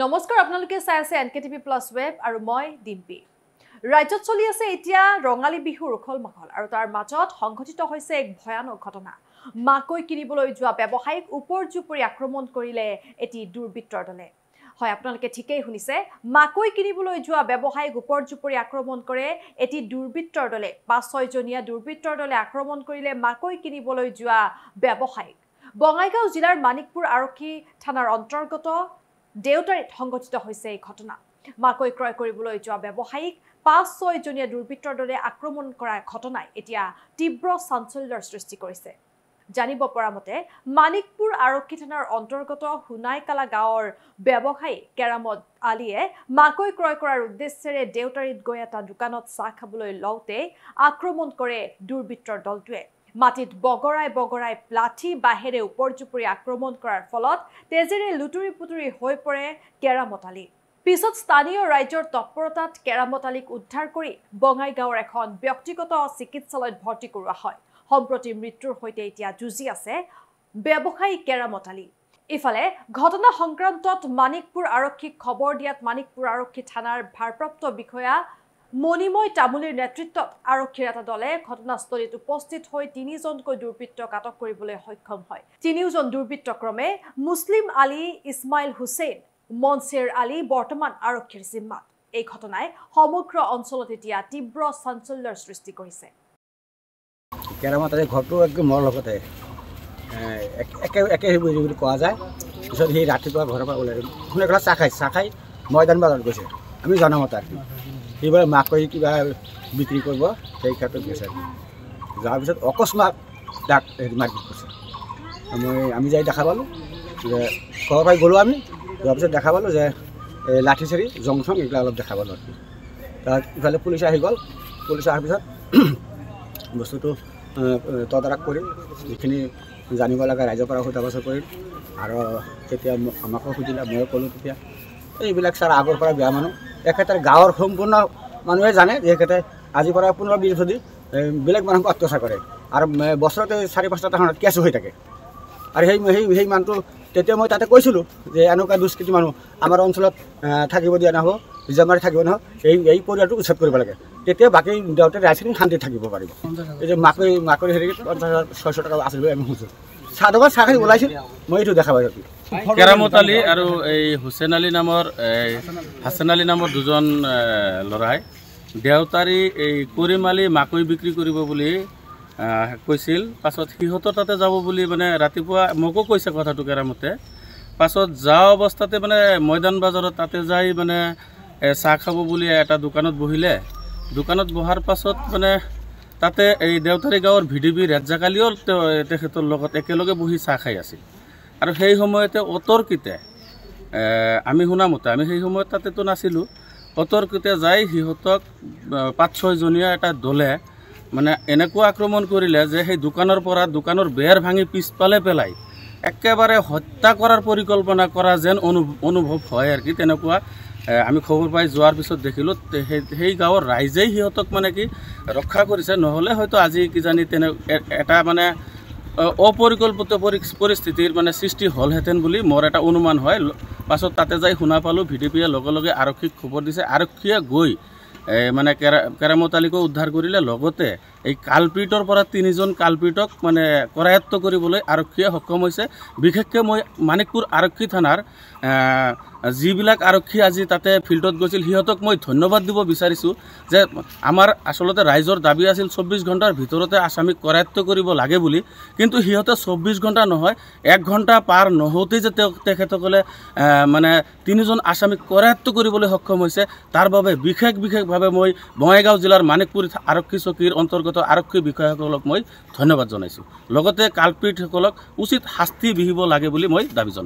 নমস্কাৰ আপোনালোকে চাই আছে এনকেটিভি প্লাছ ৱেব আৰু মই ডিম্পি। ৰাজ্যত চলি আছে এতিয়া ৰঙালী বিহুৰ উখল মাখল আৰু তাৰ মাজত সংঘটিত হৈছে এক ভয়ানক ঘটনা। মাকৈ কিনিবলৈ যোৱা ব্যৱসায়িক ওপৰজুপৰি আক্ৰমণ কৰিলে এটি দুৰ্বৃত্তৰ দলে। হয়, আপোনালোকে ঠিকেই শুনিছে, মাকৈ কিনিবলৈ যোৱা ব্যৱসায়িক ওপৰজুপৰি আক্ৰমণ কৰে এটি দুৰ্বৃত্তৰ দলে। ৫-৬ জনীয়া দুৰ্বৃত্তৰ দলে আক্ৰমণ কৰিলে মাকৈ কিনিবলৈ যোৱা ব্যৱসায়িক। বঙাইগাঁও জিলাৰ মানিকপুৰ আৰক্ষী থানাৰ অন্তৰ্গত দেউতাৰীত সংঘটিত হৈছে এই ঘটনা। মাকৈ ক্ৰয় কৰিবলৈ যোৱা ব্যৱসায়িক ৫-৬ জনীয়া দুৰ্বৃত্তৰ দলে আক্ৰমণ কৰাৰ ঘটনাই এতিয়া তীব্ৰ চাঞ্চল্যৰ সৃষ্টি কৰিছে। জানিব পৰা মতে মানিকপুৰ আৰক্ষী থানাৰ অন্তৰ্গত হুনাইকালা গাঁৱৰ ব্যৱসায়ী কেৰামত আলীয়ে মাকৈ ক্ৰয় কৰাৰ উদ্দেশ্যেৰে দেউতাৰীত গৈ এটা দোকানত চাহ খাবলৈ লওঁতে আক্ৰমণ কৰে দুৰ্বৃত্তৰ দলটোৱে। মাটিত বগৰাই লাঠি বাহেৰে ওপৰজুপৰি আক্ৰমণ কৰাৰ ফলত তেজেৰে লুটুৰি পুটুৰি হৈ পৰে কেৰামত আলী। পিছত স্থানীয় ৰাইজৰ তৎপৰতাত কেৰামত আলীক উদ্ধাৰ কৰি বঙাইগাঁৱৰ এখন ব্যক্তিগত চিকিৎসালয়ত ভৰ্তি কৰোৱা হয়। সম্প্ৰতি মৃত্যুৰ সৈতে এতিয়া যুঁজি আছে ব্যৱসায়ী কেৰামত আলী। ইফালে ঘটনা সংক্ৰান্তত মানিকপুৰ আৰক্ষীক খবৰ দিয়াত মানিকপুৰ আৰক্ষী থানাৰ ভাৰপ্ৰাপ্ত বিষয়া মণিময় তামুলীৰ নেতৃত্বত আৰক্ষীৰ এটা দলে ঘটনাস্থলীত উপস্থিত হৈ ৩জনকৈ দুৰ্বৃত্তক আটক কৰিবলৈ সক্ষম হয়। ৩জন দুৰ্বৃত্ত ক্ৰমে মুছলিম আলী, ইছমাইল হুছেইন, মনছেৰ আলী বৰ্তমান আৰক্ষীৰ জিম্মাত। এই ঘটনাই সমগ্ৰ অঞ্চলত এতিয়া তীব্ৰ চাঞ্চল্যৰ সৃষ্টি কৰিছে। কেৰামত আলী ঘৰটো একদম মোৰ লগতে একে বুলি কোৱা যায়। পিছত সি ৰাতিপুৱা ঘৰৰ পৰা ওলাই শুনে ঘৰত চাহ খাই ময়দান বজাৰত গৈছে। আমি জনামত আৰু সি বোলে মাকৈ কিবা বিক্ৰী কৰিব, সেই ক্ষেত্ৰত গৈছে। যোৱাৰ পিছত অকস্মাত তাক মাৰপিট কৰিছে। আমি যাই দেখা পালোঁ যে ঘৰৰ পৰাই গ'লোঁ। আমি যোৱাৰ পিছত দেখা পালোঁ যে লাঠি চাৰি জং চং এইবিলাক অলপ দেখা পালোঁ। তাত ইফালে পুলিচ আহি গ'ল। পুলিচ অহাৰ পিছত বস্তুটো তদাৰক কৰিল, যিখিনি জানিব লাগে ৰাইজৰ পৰা সোধা পোছা কৰিল। আৰু তেতিয়া আমাকো সুধিলে, ময়ো ক'লোঁ তেতিয়া এইবিলাক ছাৰ আগৰ পৰা বেয়া মানুহ। এখেতৰ গাঁৱৰ সম্পূৰ্ণ মানুহে জানে যে এখেতে আজিৰ পৰা ১৫-২০ বছৰ বেলেগ মানুহক অত্যাচাৰ কৰে আৰু বছৰতে 4-5টা থানাত কেছ হৈ থাকে। আৰু সেই মানুহটো তেতিয়া মই তাতে কৈছিলোঁ যে এনেকুৱা দুষ্কৃতি মানুহ আমাৰ অঞ্চলত থাকিব দিয়া নহ'ব, ৰিজাৰ্ভ থাকিব নহয়, এই পৰিয়ালটো উচ্ছেদ কৰিব লাগে। তেতিয়া বাকী দেউতাই ৰাইজখিনি শান্তিত থাকিব পাৰিব। এই যে মাকৈ হেৰি ৫০০-৬০০ টকা আছিল বুলি আমি শুনিছোঁ। চাহ দোকান চাহ খাই ওলাইছিল, মই এইটো দেখা পাইছোঁ। কেৰামত আলী আৰু এই হুছেইন আলী নামৰ হাছান আলী নামৰ দুজন ল'ৰাই দেউতাৰী এই কৰিম আলী মাকৈ বিক্ৰী কৰিব বুলি কৈছিল। পাছত সিহঁতৰ তাতে যাব বুলি মানে ৰাতিপুৱা মোকো কৈছে কথাটো কেৰামতে। পাছত যোৱা অৱস্থাতে মানে ময়দান বজাৰত তাতে যাই মানে চাহ খাব বুলি এটা দোকানত বহিলে। দোকানত বহাৰ পাছত মানে তাতে এই দেউতাৰী গাঁৱৰ VDP ৰেজ্জাকালীও তেখেতৰ লগত একেলগে বহি চাহ খাই আছিল। আৰু সেই সময়তে অতৰ্কিতে আমি শুনামতে, আমি সেই সময়ত তাতেতো নাছিলোঁ, অতৰ্কিতে যাই সিহঁতক ৫-৬ জনীয়া এটা দলে মানে এনেকুৱা আক্ৰমণ কৰিলে যে সেই দোকানৰ পৰা দোকানৰ বেৰ ভাঙি পিছফালে পেলাই একেবাৰে হত্যা কৰাৰ পৰিকল্পনা কৰা যেন অনুভৱ হয় আৰু কি। তেনেকুৱা আমি খবৰ পাই যোৱাৰ পিছত দেখিলোঁ সেই গাঁৱৰ ৰাইজেই সিহঁতক মানে কি ৰক্ষা কৰিছে, নহ'লে হয়তো আজি কিজানি এটা মানে অপৰিকল্পিত পৰিস্থিতিৰ মানে সৃষ্টি হ'লহেঁতেন বুলি মোৰ এটা অনুমান হয়। পাছত তাতে যাই শুনা পালোঁ VDPয়ে লগে লগে আৰক্ষীক খবৰ দিছে। আৰক্ষীয়ে গৈ মানে কেৰামত আলীকো উদ্ধাৰ কৰিলে। লগতে এই কালপিটৰ পৰা 3জন কালপিটক মানে কৰায়ত্ব কৰিবলৈ আৰক্ষীয়ে সক্ষম হৈছে। বিশেষকৈ মই মানিকপুৰ আৰক্ষী থানাৰ যিবিলাক আৰক্ষী আজি তাতে ফিল্ডত গৈছিল সিহঁতক মই ধন্যবাদ দিব বিচাৰিছোঁ যে আমাৰ আচলতে ৰাইজৰ দাবী আছিল 24 ঘণ্টাৰ ভিতৰতে আসামীক কৰায়ত্ব কৰিব লাগে বুলি, কিন্তু সিহঁতে 24 ঘণ্টা নহয় 1 ঘণ্টা পাৰ নহওঁতেই যে তেখেতসকলে মানে 3জন আসামীক কৰায়ত্ব কৰিবলৈ সক্ষম হৈছে, তাৰ বাবে বিশেষভাৱে মই বঙাইগাঁও জিলাৰ মানিকপুৰ আৰক্ষী চকীৰ অন্তৰ্গত আৰক্ষী বিষয়াসকলক মই ধন্যবাদ জনাইছোঁ। লগতে কালপিটসকলক উচিত শাস্তি বিহিব লাগে বুলি মই দাবী জনাইছোঁ।